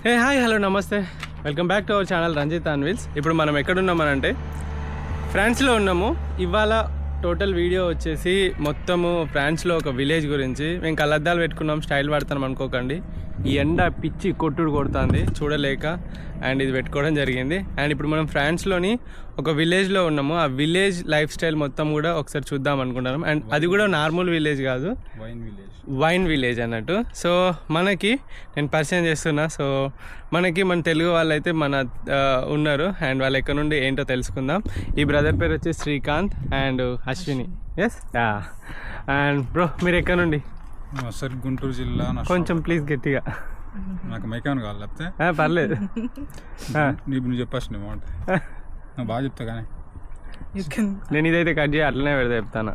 హే hi hello నమస్తే, welcome back to our channel Ranjith on wheels. ఇప్పుడు మనం ఎక్కడున్నామనంటే ఫ్రాన్స్లో ఉన్నాము. ఇవాళ టోటల్ వీడియో వచ్చేసి మొత్తము ఫ్రాన్స్లో ఒక విలేజ్ గురించి. మేము కళ్ళద్దాలు పెట్టుకున్నాం, స్టైల్ పడతాం అనుకోకండి. ఈ ఎండ పిచ్చి కొట్టుడు కొడుతుంది చూడలేక, అండ్ ఇది పెట్టుకోవడం జరిగింది. అండ్ ఇప్పుడు మనం ఫ్రాన్స్లోని ఒక విలేజ్లో ఉన్నాము. ఆ విలేజ్ లైఫ్ స్టైల్ మొత్తం కూడా ఒకసారి చూద్దాం అనుకుంటున్నాం. అండ్ అది కూడా నార్మల్ విలేజ్ కాదు, వైన్ విలేజ్ అన్నట్టు. సో మనకి నేను పరిచయం చేస్తున్నా. సో మనకి మన తెలుగు వాళ్ళు అయితే ఉన్నారు, అండ్ వాళ్ళు ఎక్కడ నుండి ఏంటో తెలుసుకుందాం. ఈ బ్రదర్ పేరు వచ్చి Srikanth and Ashwini. Yes, and bro మీరు ఎక్కడ నుండి? సార్ గుంటూరు జిల్లా. కొంచెం ప్లీజ్ గట్టిగా. నాకు మైకాన్ కావాలి లేకపోతే పర్లేదు. నువ్వు చెప్పాల్సి నువ్వు బాగా చెప్తా కానీ నేను ఇదైతే కట్ చేయి అట్లనే పెడతా చెప్తాను.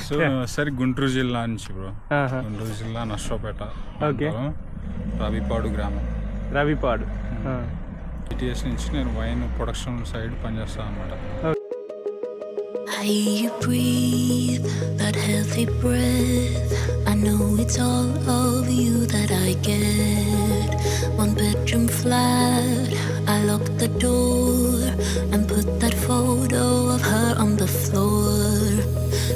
సో సరే గుంటూరు జిల్లా నుంచి బ్రో. గుంటూరు జిల్లా నర్సరావుపేట. ఓకే. రవిపాడు గ్రామం. రవిపాడు సిటీఎస్ నుంచి నేను వైన్ ప్రొడక్షన్ సైడ్ పనిచేస్తాను అనమాట. You breathe that healthy breath. I know it's all of you that I get. One bedroom flat, I lock the door and put that photo of her on the floor.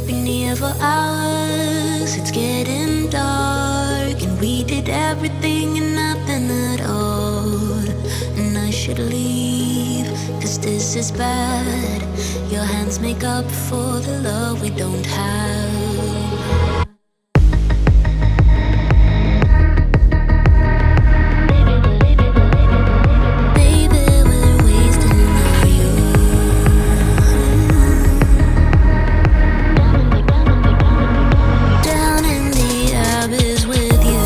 Been here for hours, it's getting dark, and we did everything and nothing at all. And I should leave, 'cause this is bad. Your hands make up for the love we don't have. Baby, we're wasting our youth. Down in the abyss with you.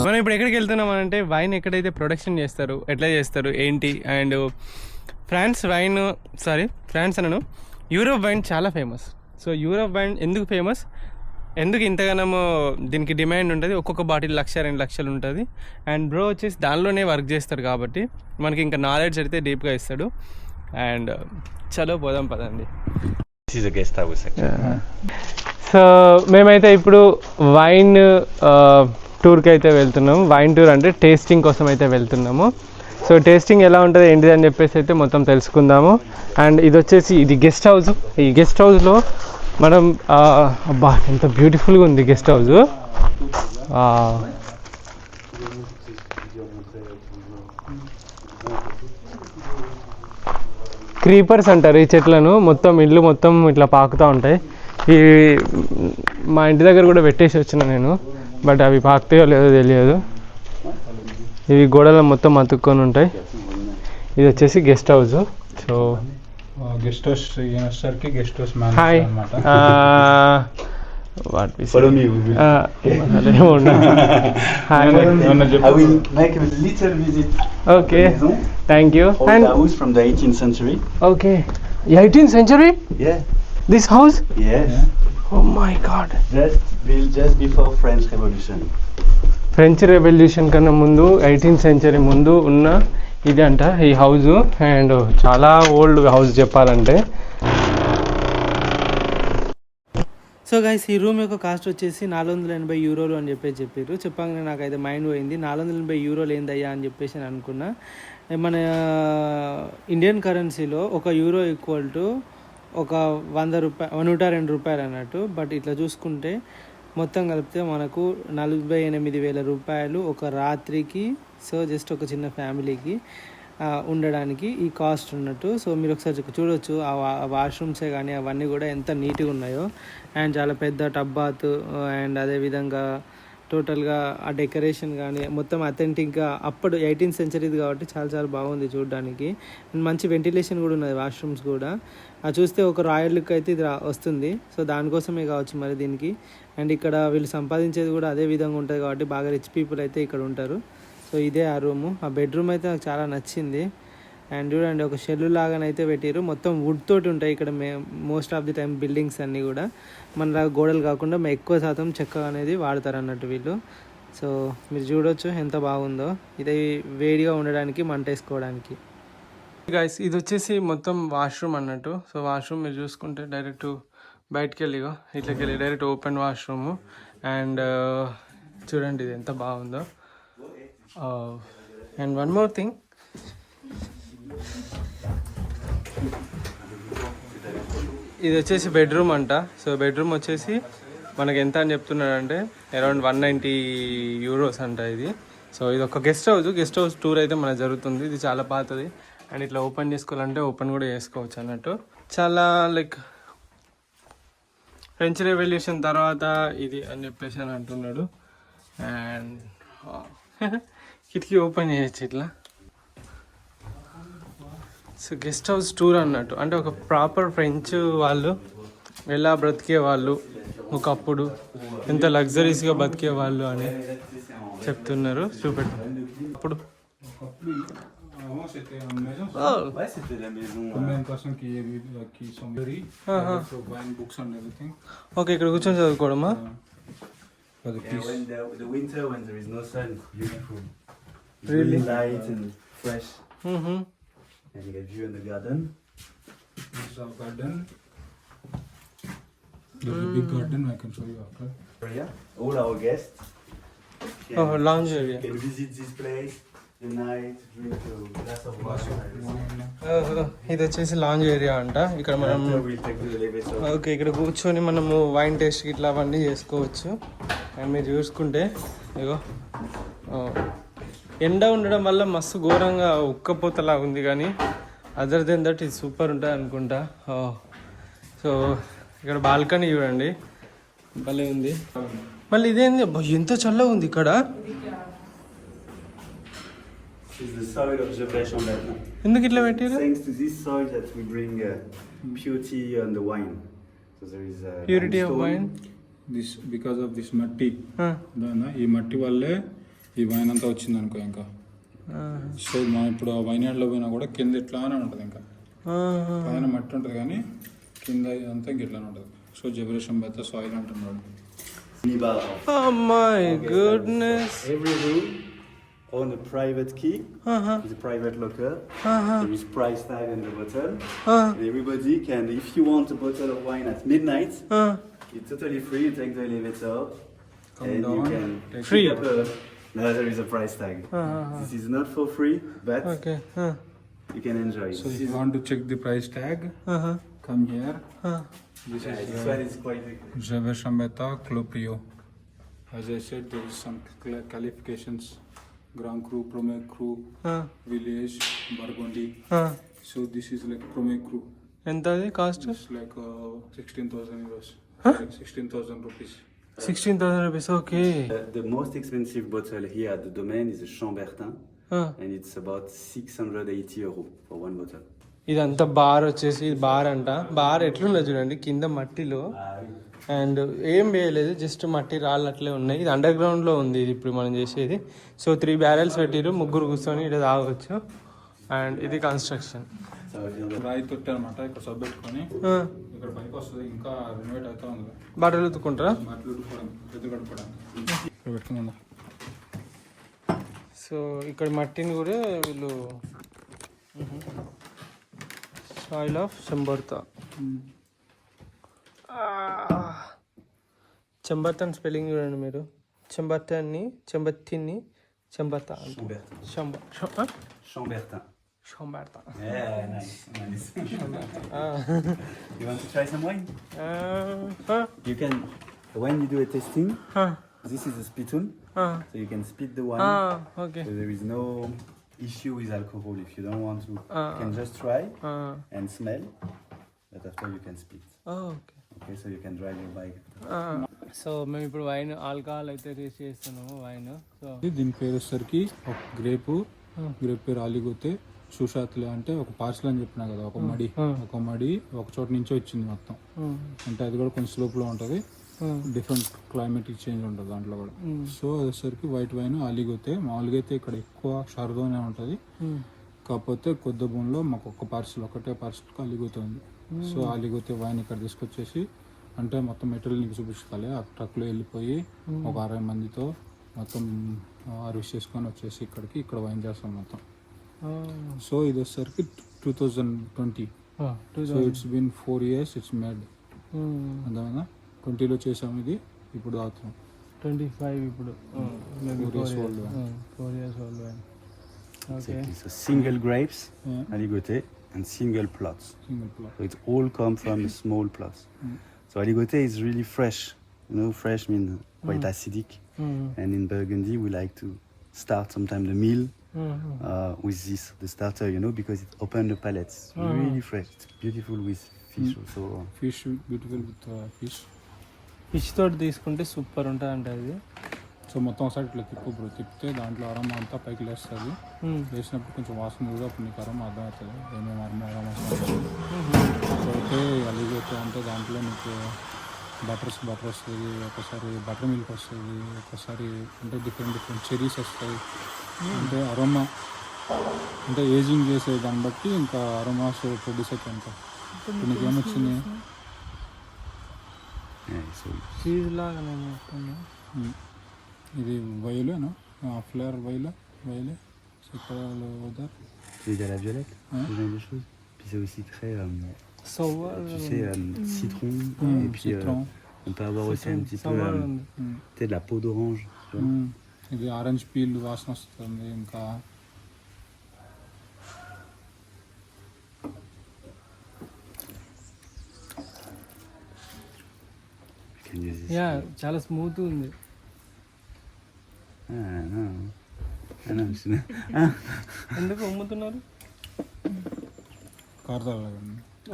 మనం ఇప్పుడు ఎక్కడికి వెళ్తున్నాం అంటే wine ఎక్కడైతే production చేస్తారు, ఎట్లా చేస్తారు ఏంటి. అండ్ ఫ్రాన్స్ అనను యూరోప్ వైన్ చాలా ఫేమస్. సో యూరోప్ వైన్ ఎందుకు ఫేమస్, ఎందుకు ఇంతగానో దీనికి డిమాండ్ ఉంటుంది, ఒక్కొక్క బాటిల్ 1,00,000 2 లక్షలు ఉంటుంది. అండ్ బ్రో వచ్చేసి దానిలోనే వర్క్ చేస్తారు కాబట్టి మనకి ఇంకా నాలెడ్జ్ అయితే డీప్గా ఇస్తాడు. అండ్ చలో పోదాం పదండి. సో మేమైతే ఇప్పుడు వైన్ టూర్కి అయితే వెళ్తున్నాము. వైన్ టూర్ అంటే టేస్టింగ్ కోసం అయితే వెళ్తున్నాము. సో టేస్టింగ్ ఎలా ఉంటుంది ఏంటిది అని చెప్పేసి అయితే మొత్తం తెలుసుకుందాము. అండ్ ఇది గెస్ట్ హౌస్. ఈ గెస్ట్ హౌస్లో మనం అబ్బా ఎంత బ్యూటిఫుల్గా ఉంది గెస్ట్ హౌస్. క్రీపర్స్ అంటారు ఈ చెట్లను. ఇల్లు మొత్తం ఇట్లా పాకుతూ ఉంటాయి. ఇవి మా ఇంటి దగ్గర కూడా పెట్టేసి వచ్చిన నేను, బట్ అవి పాకుతాయో లేదో తెలియదు. ఇవి గోడలు మొత్తం అతుక్కొని ఉంటాయి. ఇది వచ్చేసి guest house. So guest house guest house hi what we say. I will make a little visit. Okay, thank you. And house from the 18th century. Okay, 18th century? Yeah. This house? Yes. Oh my god. Built just before French Revolution. French revolution కన్నా ముందు 18th century ముందు ఉన్న ఇది అంట ఈ house. And చాలా old house చెప్పాలంటే. So guys, ఈ రూమ్ యొక్క కాస్ట్ వచ్చేసి 480 యూరోలు అని చెప్పారు. చెప్పగానే నాకైతే మైండ్ పోయింది. 480 యూరోలు ఏందయ్యా అని చెప్పేసి నేను అనుకున్నా. మన ఇండియన్ కరెన్సీలో ఒక యూరో ఈక్వల్ టు ఒక 102 రూపాయలు అన్నట్టు. బట్ ఇట్లా చూసుకుంటే మొత్తం కలిపితే మనకు 48,000 రూపాయలు ఒక రాత్రికి. సో జస్ట్ ఒక చిన్న ఫ్యామిలీకి ఉండడానికి ఈ కాస్ట్ ఉన్నట్టు. సో మీరు ఒకసారి చూడొచ్చు ఆ వాష్రూమ్సే కానీ అవన్నీ కూడా ఎంత నీట్గా ఉన్నాయో. అండ్ చాలా పెద్ద టబ్ బాత్, అండ్ అదేవిధంగా టోటల్గా ఆ డెకరేషన్ కానీ మొత్తం అథెంటిక్గా అప్పుడు 18th సెంచరీది కాబట్టి చాలా చాలా బాగుంది చూడడానికి. అండ్ మంచి వెంటిలేషన్ కూడా ఉన్నది, వాష్రూమ్స్ కూడా. అది చూస్తే ఒక రాయల్ లుక్ అయితే ఇది వస్తుంది. సో దానికోసమే కావచ్చు మరి దీనికి. అండ్ ఇక్కడ వీళ్ళు సంపాదించేది కూడా అదే విధంగా ఉంటుంది కాబట్టి బాగా రిచ్ పీపుల్ అయితే ఇక్కడ ఉంటారు. సో ఇదే ఆ రూము. ఆ బెడ్రూమ్ అయితే నాకు చాలా నచ్చింది. అండ్ చూడండి ఒక షెల్లు లాగానైతే పెట్టారు. మొత్తం వుడ్ తోటి ఉంటాయి ఇక్కడ most of the time buildings అన్నీ కూడా. మన గోడలు కాకుండా ఎక్కువ శాతం చెక్క అనేది వాడతారు అన్నట్టు వీళ్ళు. సో మీరు చూడొచ్చు ఎంత బాగుందో. ఇది వేడిగా ఉండడానికి, మంట వేసుకోవడానికి. గైస్ ఇది వచ్చేసి మొత్తం వాష్రూమ్ అన్నట్టు. సో వాష్రూమ్ మీరు చూసుకుంటే డైరెక్ట్ బయటికి వెళ్ళి ఇట్లకి వెళ్ళి డైరెక్ట్ ఓపెన్ వాష్రూమ్. అండ్ చూడండి ఇది ఎంత బాగుందో. అండ్ వన్ మోర్ థింగ్, ఇది వచ్చేసి బెడ్రూమ్ అంట. సో బెడ్రూమ్ వచ్చేసి మనకి ఎంత అని చెప్తున్నాడంటే అరౌండ్ 190 euros అంట ఇది. సో ఇది ఒక గెస్ట్ హౌస్ టూర్ అయితే మనకు జరుగుతుంది. ఇది చాలా పాతది. అండ్ ఇట్లా ఓపెన్ చేసుకోవాలంటే ఓపెన్ కూడా చేసుకోవచ్చు అన్నట్టు. చాలా లైక్ ఫ్రెంచ్ రెవల్యూషన్ తర్వాత ఇది అని చెప్పేసి అని అంటున్నాడు. అండ్ కిటికీ ఓపెన్ చేయొచ్చు ఇట్లా. సో గెస్ట్ హౌస్ టూర్ అన్నట్టు, అంటే ఒక ప్రాపర్ ఫ్రెంచ్ వాళ్ళు ఎలా బ్రతికే వాళ్ళు, ఒకప్పుడు ఎంత లగ్జరీస్గా బతికే వాళ్ళు అని చెప్తున్నారు. చూపెట్టు అప్పుడు. ఓకే, ఇక్కడ కూర్చొని చదువుకోవడమా? And you get view in the garden. This is our garden. There's a big garden I can show you after. Area. All our guests Oh, lounge area. can visit this place tonight, drink a glass of water. ఇది వచ్చేసి lounge area అంట. ఇక్కడ మనం We'll take the elevator. Okay ఇక్కడ కూర్చొని మనము wine taste ఇట్లా అవన్నీ చేసుకోవచ్చు. అండ్ మీరు చూసుకుంటే ఇగో ఎండ ఉండడం వల్ల మస్తు ఘోరంగా ఉక్కపోతలా ఉంది, కానీ అదర్ దెన్ దట్ ఇది సూపర్ ఉంటుంది అనుకుంటా. సో ఇక్కడ బాల్కనీ చూడండి, భలే ఉంది. మళ్ళీ ఇదేంది ఎంత చల్లగా ఉంది ఇక్కడ. This is the soil of Gevrey-Chambertin. ఎందుకు ఇట్లా పెట్టారు? Thanks to this soil that we bring purity on the wine. So there is purity of wine. This because of this మట్టి. ఈ మట్టి వల్లే ఈ వైన్ అంతా వచ్చింది అనుకో. ఇంకా సో మనం ఇప్పుడు ఆ వైన్ యార్డ్లో పోయినా కూడా కింద ఇట్లానే ఉంటుంది. ఇంకా పైన మట్టి ఉంటుంది కానీ కింద అంతా ఇంక ఇట్లానే ఉంటుంది. సో Gevrey-Chambertin సాయిల్ అంటున్నాడు. minibar. Oh my goodness. Every room on a private key. It's a private locker. There is price tag on the bottle. And everybody can, if you want a bottle of wine at midnight, it's totally free. You take the elevator and you down, can free. pick up no, there is a price tag. This is not for free, but Okay. you can enjoy it. So if you want to check the price tag, come here. This This one is quite big. Gevrey-Chambertin Clos Priau. As I said, there is some qualifications: Grand Cru, Premier Cru, Village, Burgundy. So this is like Premier Cru. ఎంత అది cost? It's like 16,000 euros. 16,000 rupees. 16,000 rupees. Okay. The most expensive bottle here at the domain is a Chambertin, and it's about 680 euros for one bottle. ఇదంతా bar వచ్చేసి, ఇది bar అంట. Bar ఎట్లుందో చూడండి, కింద మట్టిలో అండ్ ఏం వేయలేదు, జస్ట్ మట్టి రాళ్ళు అట్లే ఉన్నాయి. ఇది అండర్ గ్రౌండ్లో ఉంది ఇది ఇప్పుడు మనం చేసేది. సో 3 barrels పెట్టిరు, ముగ్గురు కూర్చొని ఇక్కడ తాగవచ్చు. అండ్ ఇది కన్స్ట్రక్షన్. రాయి తొట్టి అనమాట. ఇక్కడ సబ్ పెట్టుకొని ఇక్కడ పైకి వస్తుంది. ఇంకా రెనోవేట్ అవుతా ఉంది. బట్టలు ఉతుక్కుంటారా? బట్టలు ఉట్టుకోవడానికి, చేతులు కడుక్కోవడానికి ఇక్కడ పెట్టుకుందా. సో ఇక్కడ మట్టిని కూడా వీళ్ళు soil of Chambertin. Chambertin spelling చూడండి మీరు. Chambertin-ని Chambertin అంటారు. Chambertin. Chambertin. Yeah, nice. You want to try some wine? You can, when you do a tasting, this is a spittoon, so you can spit the wine. Okay. So there is no issue with alcohol. If you don't want to, you can just try and smell, but after you can spit. Okay. Okay, so you can drive your bike. So మేము ఇప్పుడు wine alcohol అయితే taste చేస్తున్నాము wine. So దీని పేరు వచ్చేసరికి ఒక grape పేరు ఆలిగోతే సుషాత్లే, అంటే ఒక పార్సల్ అని చెప్పినా కదా, ఒక మడి ఒక చోట నుంచి వచ్చింది మొత్తం. అంటే అది కూడా కొంచెం స్లోప్ లో ఉంటది, డిఫరెంట్ క్లైమేటిక్ చేంజ్ ఉంటుంది దాంట్లో కూడా. సో అది వచ్చేసరికి వైట్ వైన్ ఆలిగోతే. మామూలుగా అయితే ఇక్కడ ఎక్కువ షార్దోనే ఉంటది, కాకపోతే కొద్ది భూమిలో మాకు ఒకటే పార్సల్ ఆలిగోతే ఉంది. సో ఆలిగోతే వైన్ ఇక్కడ తీసుకొచ్చేసి, అంటే మొత్తం మెటీరియల్ నీకు చూపించాలి. ఆ ట్రక్లో వెళ్ళిపోయి ఒక 60 మందితో మొత్తం హార్వెస్ట్ చేసుకొని వచ్చేసి ఇక్కడ వైన్ చేస్తాం మొత్తం. సో ఇది వచ్చేసరికి 2020. So it's been 4 years it's made. అంతేనా 20లో చేసాము ఇది, ఇప్పుడు తాగుతున్నాం. 25 ఇప్పుడు 4 years old. 4 years old wine. Okay. Exactly. So single grapes, aligoté, and single plots. Single plot. So it all come from small plots. So aligoté is really fresh. You know, fresh means quite acidic. And in Burgundy, we like to start sometimes the meal with this, the starter, you know, because it opens the palate. It's really fresh. It's beautiful with fish also. Fish beautiful with fish. Fish తోటి తీసుకుంటే super ఉంటుంది అంటే అది. So మొత్తం ఒకసారి ఇట్లా తిప్పితే దాంట్లో అరమ అంతా పైకి లేస్తుంది. లేచినప్పుడు కొంచెం వాసన కూడా అప్పుడు నీకు అరమ అర్థం అవుతుంది, ఏమేమి అరమ వస్తుంది. సో అయితే అలిగోతే అంటే దాంట్లో నీకు బటర్ వస్తుంది, ఒకసారి బటర్ మిల్క్ వస్తుంది, ఒకసారి అంటే డిఫరెంట్ చెరీస్ వస్తాయి. అంటే అరోమా అంటే ఏజింగ్ చేసే దాన్ని బట్టి ఇంకా అరోమాస్ ప్రొడ్యూస్ అవుతాయి. ఇంకా ఇప్పుడు నీకు ఏమొచ్చింది? చీజ్ లాగా నేను ఇది వైలేనా, flavour వైలే c'est quoi l'odeur? C'est de la violette, ce genre de choses. Puis c'est aussi très, sour. tu sais, citron. Et puis on peut avoir aussi un petit peu peut-être de la peau d'orange. Tu vois. ఇది orange peel వాసన వస్తుంది. ఇంకా You can use this. Yeah చాలా smooth ఉంది. No. ఎందుకు అమ్ముతున్నారు? కారదాలు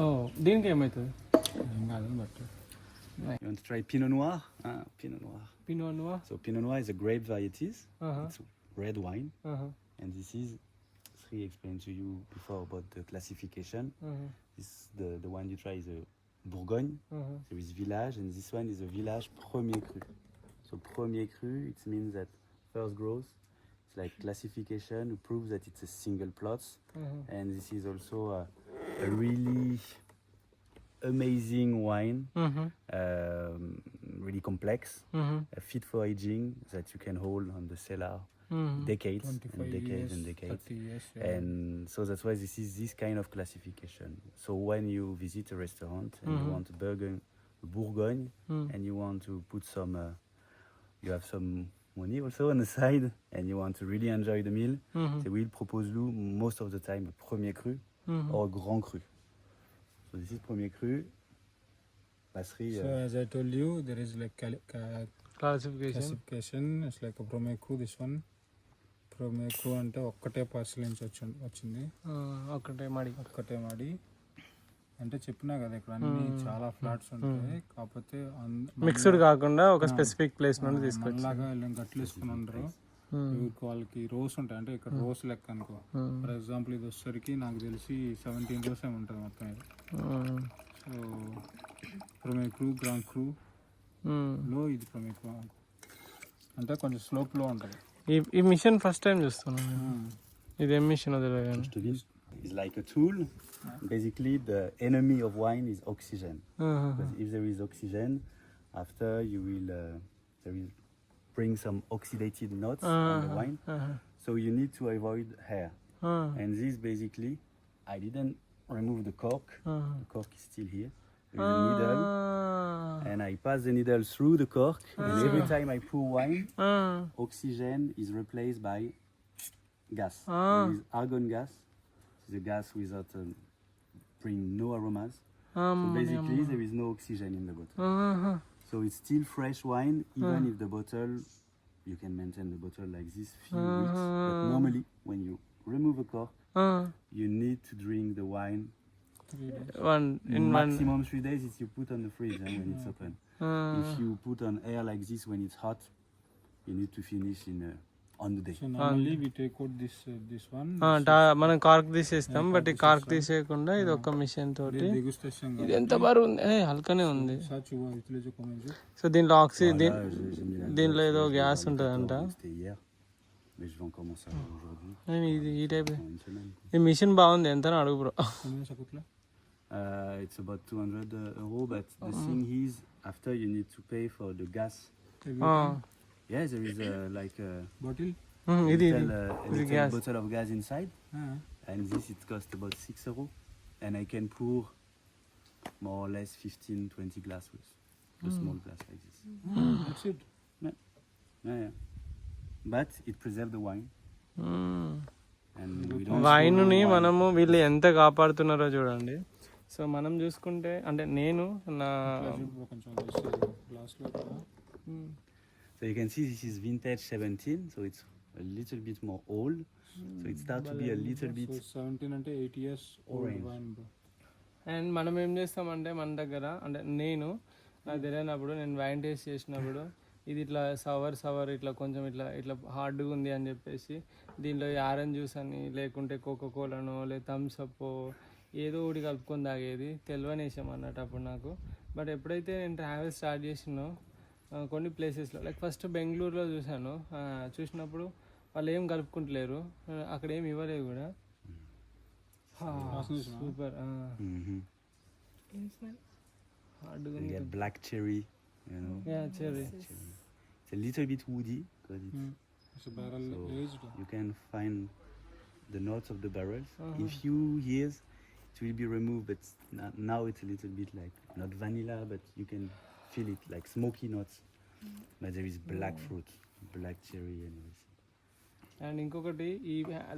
ఓ దీనికి ఏమవుతుంది? ఏం కాదు but. You want to try Pinot Noir? Pinot Noir. Pinot Noir. So Pinot Noir is a grape varieties. It's red wine. And this is, Sri explained to you before about the classification. This the one you try is a Bourgogne. There is village, and this one is a village premier cru. So premier cru, it means that first growth. It's like classification to prove that it's a single plots. And this is also a really amazing wine, really complex, fit for aging, that you can hold on the cellar decades and 25 decades years, and decades. 30 years, And so that's why this is this kind of classification. So when you visit a restaurant and you want Bourgogne and you want to put some, you have some money also on the side and you want to really enjoy the meal, they will propose you most of the time a premier cru or a grand cru. So this is premier cru. Passerie. So as I told you, there is like classification. It's like a Promecu. This one Promecu అంటే ఒక్కటే parcel నుంచి వచ్చింది. ఒక్కటే మాడి అంటే చెప్పినా కదా ఇక్కడ అన్ని చాలా ఫ్లాట్స్ ఉంటాయి, కాకపోతే మిక్స్డ్ కాకుండా ఒక స్పెసిఫిక్ ప్లేస్ నుండి తీసుకొచ్చి అలాగా గట్లు వేసుకుని ఉండరు. వాళ్ళకి రోస్ ఉంటాయి, అంటే ఇక్కడ రోస్ లెక్క అనుకో. ఫర్ ఎగ్జాంపుల్ ఇది వచ్చేసరికి నాకు తెలిసి 17 రోస్ ఏమి ఉంటుంది మొత్తం ఇది. సో ప్రొమేక్రూ గ్రాండ్ క్రూ లో ఇది ప్రొమేక్రూ అంటే కొంచెం స్లోప్ లో ఉంటుంది. ఈ మిషన్ ఫస్ట్ టైం చూస్తున్నాను. ఇది ఏం మిషన్ తెలియదు. It's like a tool. Basically, the enemy of wine is oxygen. Because if there is oxygen, after you will there will bring some oxidated notes on the wine. So you need to avoid air. And this basically, I didn't remove the cork. The cork is still here. There is a needle, and I pass the needle through the cork. And every time I pour wine, oxygen is replaced by gas. There is argon gas. The gas without bring no aromas. So basically, there is no oxygen in the bottle. So it's still fresh wine, even if the bottle, you can maintain the bottle like this few weeks. But normally, when you remove a cork, you need to drink the wine. Maximum 3 days is you put on the fridge when it's open. If you put on air like this when it's hot, you need to finish in on the day. So normally we take out this one. మనం cork తీసేస్తాం, but ఈ cork తీసేయకుండా ఇది ఒక machine తోటి. Dégustation. ఇది ఎంత బరువు ఉంది, హల్కనే ఉంది. Ça tu vois, utilise comment je. So దీంట్లో oxygen, Voilà, j'ai mis la దీంట్లో glace, ఏదో j'ai గ్యాస్ mis ఉంటుందంట. C'était hier, mais je vais en commencer aujourd'hui, ఇది ఈ టైప్. en une semaine. ఈ మిషన్ బాగుంది, ఎంత అడుగు bro. Combien ça coûte là? It's about 200 euros, but the thing is, after you need to pay for the gas. Yeah, there is like a Bottle? ఇది little gas. bottle of gas inside, and this it costs about 6 euros, and I can pour more or less 15-20 glass with the small glass like this. That's it. Yeah. But it preserves the wine, and we don't. వైన్ని మనము వీళ్ళు ఎంత కాపాడుతున్నారో చూడండి. So మనం చూసుకుంటే, అంటే నేను నా కొంచెం glass లో కూడా. So you can see this is vintage 17, so it's a little bit more old. So it starts to be a little bit. So 17 అంటే 8 years old Orange. wine bro. And మనం ఏం చేస్తామంటే మన దగ్గర, అంటే నేను నాకు తెలియనప్పుడు, నేను వైన్ టేస్ట్ చేసినప్పుడు ఇది ఇట్లా సవర్ ఇట్లా కొంచెం ఇట్లా హార్డ్గా ఉంది అని చెప్పేసి దీనిలో ఆరెంజ్ జ్యూస్ అని, లేకుంటే కోకోకోలానో, లేదా థమ్స్ అప్ ఏదో ఒకటి కలుపుకొని తాగేది. తెలియని విషయం అన్నట్టు అప్పుడు నాకు. బట్ ఎప్పుడైతే నేను ట్రావెల్ స్టార్ట్ చేసినో కొన్ని ప్లేసెస్లో, లైక్ ఫస్ట్ బెంగళూరులో చూశాను. చూసినప్పుడు వాళ్ళు ఏం కలుపుకుంటలేరు, అక్కడ ఏం ఇవ్వలేదు కూడా. Super Mm-hmm. హార్డ్గా You ఉంది. get black cherry, you know. Cherry. It's a little bit woody because It's a barrel aged. you can find the notes of the barrels. In few years, it will be removed, but now it's a little bit like not vanilla, but you can feel it like smoky notes. But there is black fruit, black cherry, and everything. And ఇంకొకటి, ఈ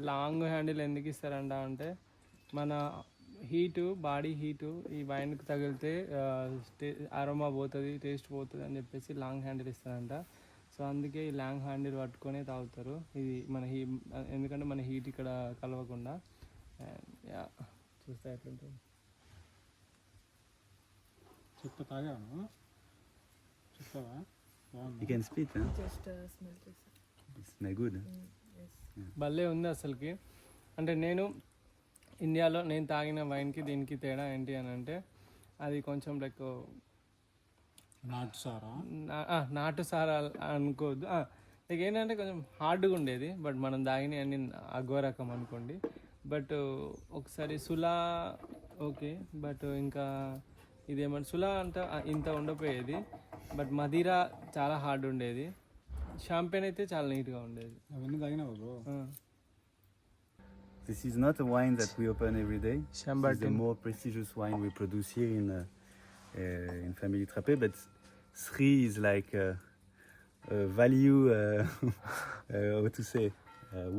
long handle ఎందుకు ఇస్తారంట అంటే, మన body heat ఈ వైన్కి తగిలితే aroma పోతుంది, taste పోతుంది అని చెప్పేసి లాంగ్ హ్యాండిల్ ఇస్తారంట. సో అందుకే ఈ లాంగ్ హ్యాండిల్ పట్టుకొని తాగుతారు. ఇది మన ఎందుకంటే మన హీట్ ఇక్కడ కలవకుండా. యా, చూస్తే ఎట్లుంటుంది. చెత్త తాగాను. చెప్తావా? బాగుంది. You can spit, huh? It smell good. Huh? భలే ఉంది అసలుకి. అంటే నేను ఇండియాలో నేను తాగిన వైన్కి దీనికి తేడా ఏంటి అని అంటే, అది కొంచెం లైక్ నాటు సారా. నాటు సారా అనుకోవద్దు. లైక్ ఏంటంటే కొంచెం హార్డ్గా ఉండేది, బట్ మనం తాగిన అన్ని అగో రకం అనుకోండి. బట్ ఒకసారి సులా ఓకే, బట్ ఇంకా ఇదేమంటే సులా అంతా ఇంత ఉండపోయేది, బట్ మదిరా చాలా హార్డ్ ఉండేది. షాంపెయిన్ అయితే చాలా నీట్గా ఉండేది. అవన్నీ తాగినావు bro. This is not a wine that we open every day. This is the Chambertin. more prestigious wine we produce here in Famille Trappé. But Sri is like a value, how to say,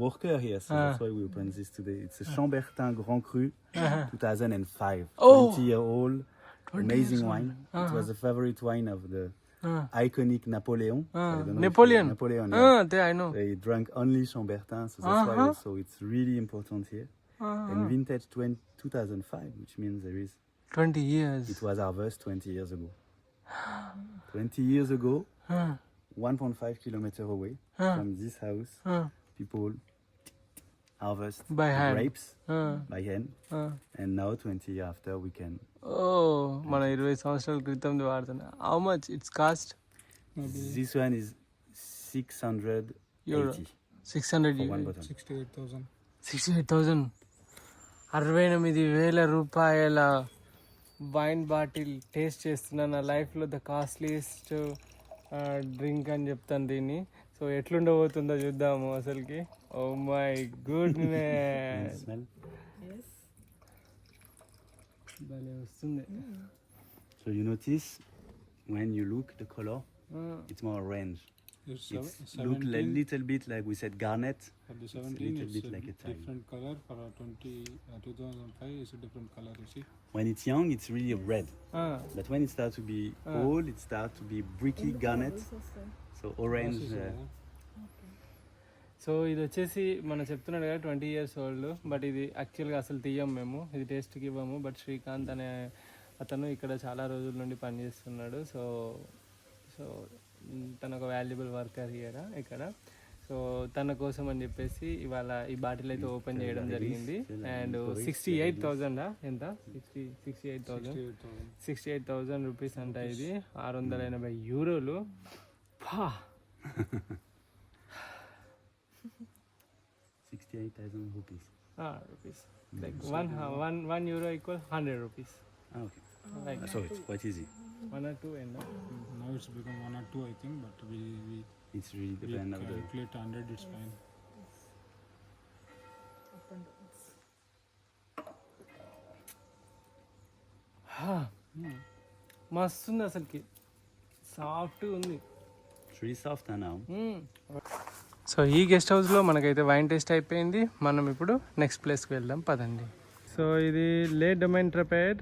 worker here. So that's why we open this today. It's a Chambertin Grand Cru, 2005. 20-year-old, amazing wine. It was a favorite wine of the iconic Napoleon. I don't know if Napoleon. Napoleon. Yeah. I know. They drank only Chambertin, so that's why also it's really important here. And vintage 2005, which means there is 20 years. it was harvest 20 years ago. 20 years ago, 1.5 kilometer away from this house, people harvest By the hand. grapes by hand, and now 20 years after we can. మన 20 సంవత్సరాల క్రితం వాడుతున్నా. How much it's cost? This one is 680 Euro. 600 for one bottle. 68,000. 68,000. 68,000 రూపాయల wine bottle taste చేస్తున్నా. నా లైఫ్లో the costliest drink అని చెప్తాను దీన్ని. సో ఎట్లుండబోతుందో చూద్దాము అసలుకి. Oh my goodness, Smell. భలే వస్తుంది. So you notice when you look the color, it's more orange. It's It's look a little bit like we said garnet. For the It's a 17, little it's bit a like a tile. different color. For 2005, it's a different color. You see? When it's young, it's really red. But when it starts to be old, it starts to be bricky garnet. So orange. So ఇది వచ్చేసి మనం చెప్తున్నాడు కదా 20 years old, but ఇది యాక్చువల్గా అసలు తీయం మేము, ఇది టేస్ట్కి ఇవ్వము. బట్ శ్రీకాంత్ అనే అతను ఇక్కడ చాలా రోజుల నుండి పనిచేస్తున్నాడు. సో సో తను ఒక వాల్యుబుల్ వర్కర్ ఇక్కడ. సో తన కోసం అని చెప్పేసి ఇవాళ ఈ బాటిల్ అయితే ఓపెన్ చేయడం జరిగింది. అండ్ 68,000 ఎంత 68,000 రూపీస్ అంట. ఇది 680 యూరోలు. 68,000 rupees. Rupees. Like one euro equal 100 rupees. Okay. Like So it's quite easy. 1 or 2 and Now it's become 1 or 2, I think, but we It's really depend on the. calculate 100, it's fine. మస్తు ఉంది అసలుకి, సాఫ్ట్గా ఉంది. It's really soft now. So ఈ guest హౌస్లో మనకైతే wine taste అయిపోయింది. మనం ఇప్పుడు నెక్స్ట్ ప్లేస్కి వెళ్దాం పదండి. సో ఇది లే డొమైన్ ట్రపైట్,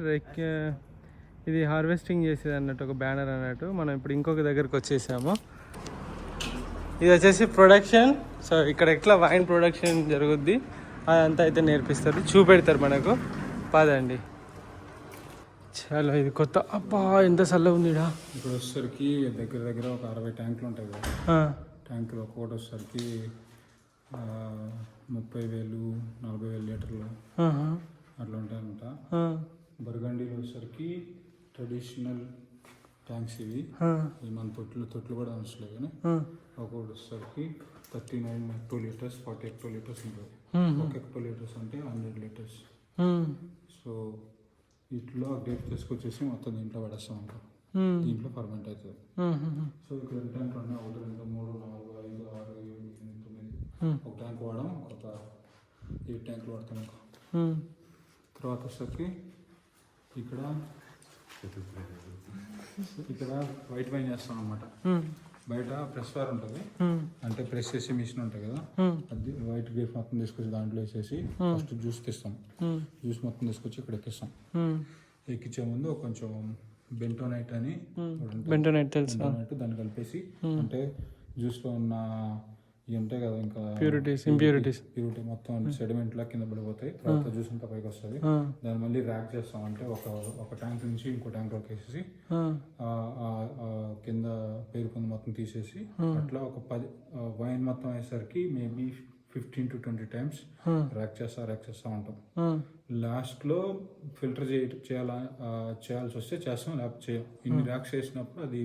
ఇది హార్వెస్టింగ్ చేసేది అన్నట్టు ఒక బ్యానర్ అన్నట్టు. మనం ఇప్పుడు ఇంకొక దగ్గరకు వచ్చేసాము. ఇది వచ్చేసి ప్రొడక్షన్. సో ఇక్కడ ఎట్లా వైన్ ప్రొడక్షన్ జరుగుద్ది అదంతా అయితే నేర్పిస్తారు, చూపెడతారు మనకు. పదండి. చాలా ఇది కొత్త. అబ్బా ఎంత చల్లగా ఉంది ఈడ. ఇక్కడ వచ్చేసరికి దగ్గర దగ్గర ఒక 60 ట్యాంకులు ఉంటాయి కదా. ట్యాంకులు ఒక్కొక్కటి వచ్చేసరికి 30,000 40,000 లీటర్లు అట్లా ఉంటాయంట. బర్గండీలో వచ్చేసరికి ట్రెడిషనల్ ట్యాంక్స్ ఇవి. మన తొట్లు కూడా అనట్లేదు కానీ ఒక్కొక్కటి వచ్చేసరికి 39 hectoliters 40 hectoliters ఉంటాయి. 1 hectoliters అంటే 100 liters. సో ఇట్లా డేట్ తీసుకొచ్చేసి మొత్తం దీంట్లో పడేస్తాం ఇంకా. దీంట్లో ఫర్మెంట్ అవుతుంది. సో ఇక్కడ 2 ట్యాంకులు ఉన్నాయి. 1 2 3 4 5 6 7 8 9. ఒక ట్యాంక్ వాడడం, ఒక 8 ట్యాంకులు వాడతాం ఇంకా. తర్వాత వచ్చేసరికి ఇక్కడ వైట్ వైన్ చేస్తాం అన్నమాట. బయట ప్రెస్ వార్ ఉంటుంది, అంటే ప్రెస్ చేసే మిషన్ ఉంటుంది కదా, అది వైట్ గ్రేప్ మొత్తం తీసుకొచ్చి దాంట్లో వేసేసి ఫస్ట్ జ్యూస్ తీస్తాం. జ్యూస్ మొత్తం తీసుకొచ్చి ఇక్కడ ఎక్కిస్తాం. ఎక్కించే ముందు కొంచెం బెంటోనైట్ అని దాన్ని కలిపేసి, అంటే జ్యూస్లో ఉన్న ఇవి ఉంటాయి కదా ఇంకా ప్యూరిటీ మొత్తం సెడిమెంట్ లా కింద పడిపోతాయి. తర్వాత జ్యూస్ అంతా పైకి వస్తుంది. దాన్ని మళ్ళీ ర్యాక్ చేస్తాం, అంటే ఒక ట్యాంక్ నుంచి ఇంకో ట్యాంక్లోకి వేసేసి కింద పేరుకుంది మొత్తం తీసేసి అట్లా ఒక 10 వైన్ మొత్తం అయ్యేసరికి మేబీ 15 to 20 times ర్యాక్ చేస్తా ఉంటాం. లాస్ట్ లో ఫిల్టర్ చేయాల్సి వస్తే చేస్తాం, లేకపోతే చేయం. ఇన్ని ర్యాక్స్ చేసినప్పుడు అది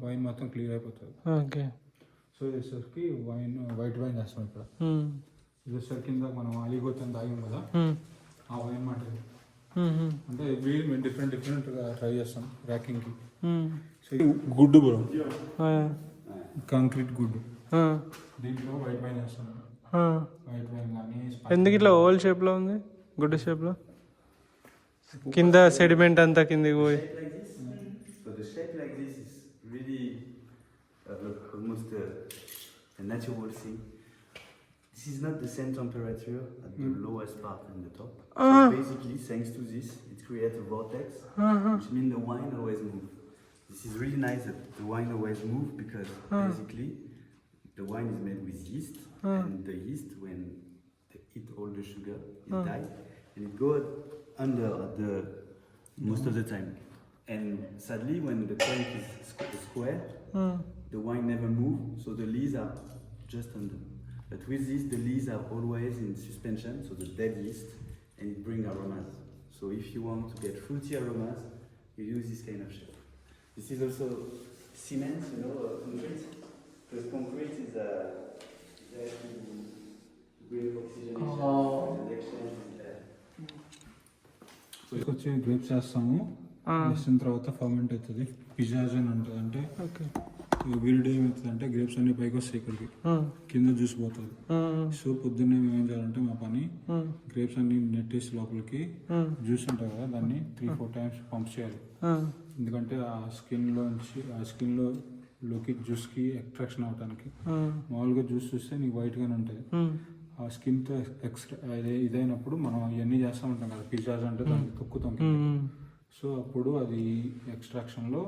వైన్ మొత్తం క్లియర్ అయిపోతుంది. సో వచ్చేసరికి వైట్ వైన్ చేస్తాం ఇక్కడ. ఇది వచ్చేసరికి కింద మనం అలిగొత్తని తాగాం కదా, ఆ వైన్ మాట. అంటే మేము డిఫరెంట్ ట్రై చేస్తాం ర్యాకింగ్ కి. సో గుడ్డు బ్రో, కాంక్రీట్ గుడ్డు, దీంట్లో వైట్ వైన్ చేస్తాం. వైట్ వైన్ కానీ ఎందుకు ఇట్లా ఓవల్ షేప్ లో ఉంది, గుడ్డు షేప్ లో? కింద సెడిమెంట్ అంతా కిందికి పోయి. So the shape like this is really almost a natural thing. This is not the same temperature at the lowest part and the top. So basically, thanks to this, it creates a vortex, which means the wine always moves. This is really nice that the wine always moves because basically the wine is made with yeast, and the yeast, when they eat all the sugar, it dies, and it goes under the most of the time. And sadly, when the tank is square, the wine never moves, so the leaves are just under. But with this, the leaves are always in suspension, so the dead yeast, and it brings aromas. So if you want to get fruity aromas, you use this kind of shape. This is also cement, concrete. Because concrete is there to bring oxygenation and exchange with air. So వచ్చి grapes వేస్తాము. వేసిన తర్వాత ferment అవుతుంది. పిజాజ్ అని ఉంటుంది. అంటే వీరిడే ఏమవుతుంది అంటే గ్రేప్స్ అన్ని పైకి వస్తాయి, ఇక్కడికి కింద జ్యూస్ పోతుంది. సో పొద్దున్నే మేము ఏం చేయాలంటే మా పని, గ్రేప్స్ అన్ని నెట్టేసి లోపలికి జ్యూస్ ఉంటుంది కదా, దాన్ని 3-4 times పంప్ చేయాలి. ఎందుకంటే ఆ స్కిన్లోకి జ్యూస్కి ఎక్స్ట్రాక్షన్ అవడానికి. మామూలుగా జ్యూస్ చూస్తే నీకు వైట్గానే ఉంటుంది. ఆ స్కిన్తో ఇదైనప్పుడు మనం ఇవన్నీ చేస్తూ ఉంటాం కదా, పిజ్జాస్ అంటే దాన్ని తొక్కుతాం. సో అప్పుడు అది ఎక్స్ట్రాక్షన్లో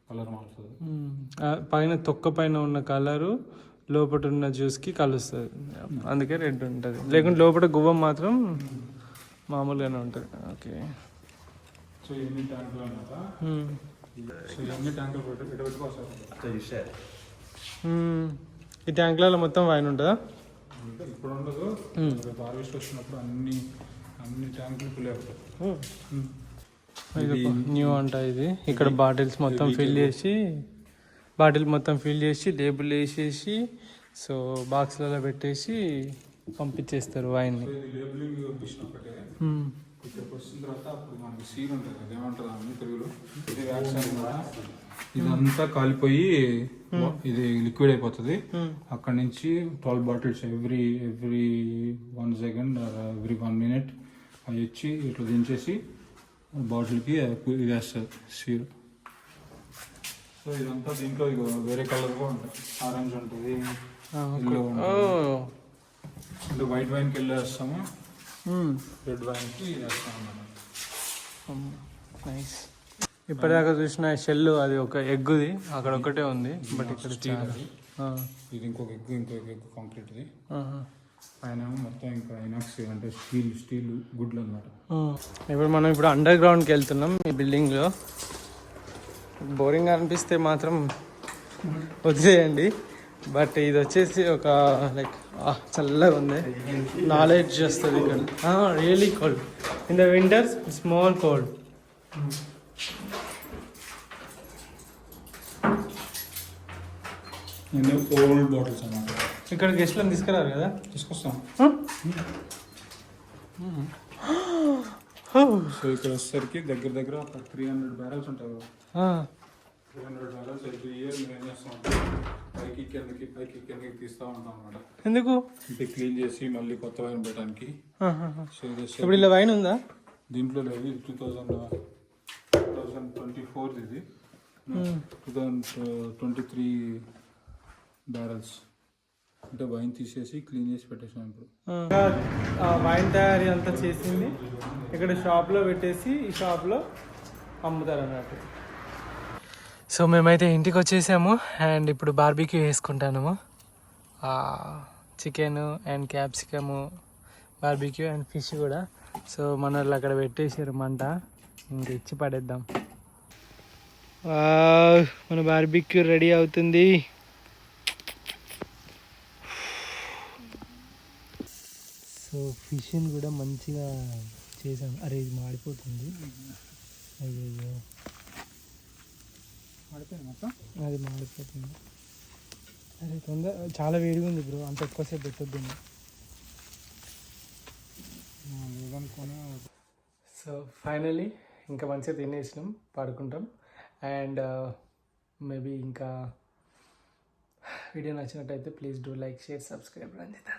కలర్ మారుతుంది. పైన తొక్క పైన ఉన్న కలరు లోపల ఉన్న జ్యూస్కి కలుస్తుంది, అందుకే రెడ్ ఉంటుంది. లేకుంటే లోపల గువ్వం మాత్రం మామూలుగానే ఉంటుంది. ఓకే, సో ఎన్ని ట్యాంకులు అన్నమాట. సో ఎన్ని ట్యాంకులు పెట్టుకోవచ్చు. After you share. ఈ ట్యాంకులలో మొత్తం వైన్ ఉంటుందా? ఇప్పుడు ఉండదు, హార్వెస్ట్ వచ్చినప్పుడు అన్ని ట్యాంకులు ఫుల్ అయిపోతాయి. న్యూ అంట ఇది. ఇక్కడ బాటిల్స్ మొత్తం ఫిల్ చేసి లేబుల్ వేసేసి సో బాక్స్లలో పెట్టేసి పంపించేస్తారు వైన్ని. ఇది లేబులింగ్ పంపించినప్పటికే ఇక్కడికి వచ్చిన తర్వాత అప్పుడు మనకి సీల్ ఉంటుంది కదా, ఏమంటారు అని తెలుగులో, ఇది వ్యాక్స్ అనమాట. ఇదంతా కాలిపోయి ఇది లిక్విడ్ అయిపోతుంది. అక్కడ నుంచి 12 bottles every 1 second every 1 minute అవి ఇచ్చి ఇట్లా దించేసి బాటిల్కి ఇది వేస్తుంది సీల్. సో ఇదంతా దీంట్లో వేరే కలర్ కూడా ఉంటుంది, ఆరెంజ్ ఉంటుంది, ఎల్లో ఉంటుంది. అంటే వైట్ వైన్కి వెళ్ళేస్తాము, రెడ్ వైన్కి వేస్తాం అన్నమాట. నైస్. ఇప్పటిదాకా చూసిన షెల్ అది ఒక ఎగ్గుది అక్కడ ఒకటే ఉంది, బట్ ఇక్కడ ఇది ఇంకొక ఎగ్ కాంక్రీట్ది. పైన మొత్తం ఇంకా ఐనాక్స్ అంటే స్టీల్ గుడ్లు అనమాట. ఇప్పుడు అండర్ గ్రౌండ్కి వెళ్తున్నాం ఈ బిల్డింగ్లో. బోరింగ్ అనిపిస్తే మాత్రం వదిలేయండి, బట్ ఇది వచ్చేసి ఒక లైక్ చల్లగా ఉంది, నాలెడ్జ్ వస్తుంది ఇక్కడ. Really cold in the winters, small cold. Old bottles అన్నమాట. ఇక్కడ గెస్ట్లను తీసుకురారు కదా? తీసుకొస్తాం. సో ఇక్కడ వచ్చేసరికి దగ్గర ఒక 300 బ్యారల్స్ ఉంటాయి కదా. 300 బ్యారల్స్ ఎవ్రీ ఇయర్ మేము ఏం చేస్తాం అంటే పైకి కిందకి తీస్తూ ఉంటాం అనమాట. ఎందుకు? అంటే క్లీన్ చేసి మళ్ళీ కొత్త వైన్ పెట్టడానికి. సో ఇప్పుడు ఇలా వైన్ ఉందా? దీంట్లో లేదు, 2024 ఇది. 2023 బ్యారల్స్ అంటే వైన్ తీసేసి క్లీన్ చేసి పెట్టేసాం. ఇప్పుడు వైన్ తయారీ అంతా చేసింది ఇక్కడ షాప్లో పెట్టేసి ఈ షాప్లో అమ్ముతారు అన్నట్టు. సో మేమైతే ఇంటికి వచ్చేసాము అండ్ ఇప్పుడు బార్బీక్యూ వేసుకుంటాము. Chicken and capsicum, barbecue and fish కూడా. సో మన వాళ్ళు అక్కడ పెట్టేసారు మంట, ఇంక ఇచ్చి పడేద్దాం. మన బార్బీక్యూ రెడీ అవుతుంది. సో ఫిష్ని కూడా మంచిగా చేసాం. అరే ఇది మాడిపోతుంది, అయ్యో అది మాడిపోతుంది. అరే చాలా వేడిగా ఉంది బ్రో, అంత ఎక్కువసేపు పెట్టొద్దు. సో ఫైనలీ ఇంకా మంచిగా తినేసినాం, పడుకుంటాం. అండ్ మేబీ ఇంకా వీడియో నచ్చినట్టయితే please do like, share, subscribe Ranjith.